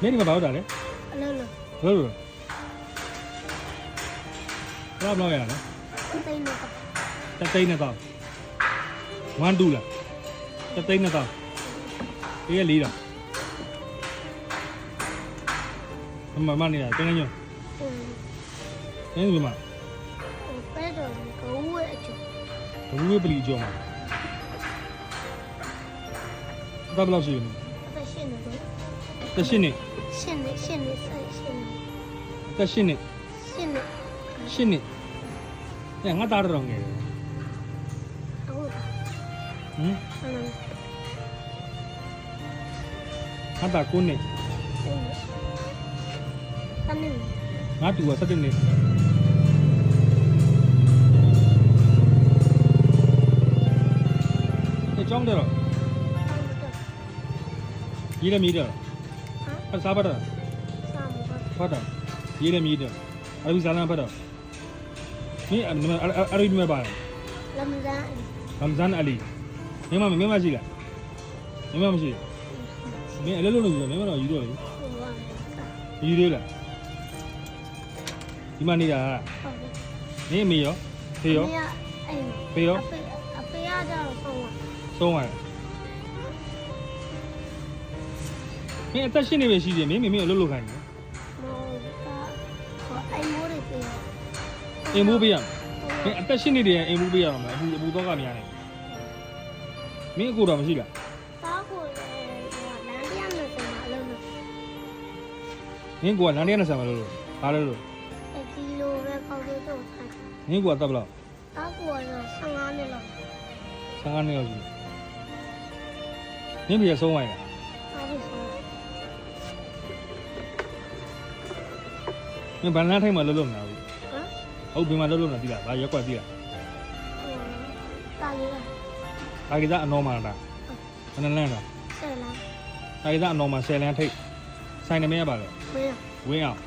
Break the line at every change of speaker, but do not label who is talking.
မင်းဒီမှာဘာလုပ်တာလဲ
အလုံးလုံး
လို့လို့ဘာလို့ရလဲ
တိတ်နေတော့
တသိန်းနဲ့တော့1 2လားတသိန်းနဲ့တော့အေး4တော့မနေတာတင်းညွန့်တင်းဒီမှာ
ပဲတော့ကိုဝဲအချို့
ဘူးဝေးပလီကြောမှာဘာဘလောက်ရှိလဲ
အသက်ရှင်နေတော့
တရှင်းနေ
ရှင်နေဆက်ရှင်နေ
တရှင်းနေ
ရှင်နေ
ရှင်းနေငါသားတော်ငယ်
အခု
ဟင်
အလုံး
ငါသား9နှစ်
ရှင်နေတန်းနေ
ငါတူက17နှစ်အကြောင်းတော့ရေးလည်းမြည်တော့အစားပါတော့
စာမပါ
ဖတ်တော့ရေးလည်းမြည်တော့အလူစားလမ်းဖတ်တော့မင်းအရီမပါ
လမ်ဇန်
ရမ်ဇန်အလီမင်းမရှိလားမင်းမရှိမင်းအလုပ်လုပ်နေပြီမင်းတော့ယူတော့လေ
ဟိုက
ယူသေးလားဒီမှာနေတာ
ဟုတ်တယ်
မင်းအမေရောဖေရော
အဲ့
ဖေရော
အဖေရကြတော့ဆုံးသွား
သုံးရတယ်မင်းအသက်ရှင်နေပဲရှိသေးတယ်မင်းအလုပ်လုပ်ခိုင်းတယ်
မောကအိမ်မိုးတွေပေး
အိမ်မိုးပေးရမင်းအသက်ရှင်နေတယ်အိမ်မိုးပေးရမှာအပူတော့ကများနေမင်းအကိုတော့မရှိလား
သားကိုလမ်းပြမယ်ဆိုမှအလုံးလုံး
မင်းကလမ်းထဲနဲ့ဆံမလို့ဘာလို့လို့
ဒီလိုပဲပေါက်လို့တော့ထိုင်
မင်းကတပ်ဘလောက်
သားကိုတော့15နှစ်လောက်
15နှစ်လောက်ရှိမင်းပြေဆုံးသွားရ
သားပြီးဆုံး
မင်းဗန်လန်းထိုင်မှာလှုပ်လို့မလာဘူး
ဟမ်
ဟုတ်ဘယ်မှာလှုပ်လို့မလာသိလားဘာရက်ကွက်သိလား
တာလေးက
အာကိသားအနော်မာတာဘယ်နှလန်းလား
ဆက်လာ
အာကိသားအနော်မာ10လန်းထိတ်ဆိုင်နေမရပါလေ
မင်း
ဝင်းအောင်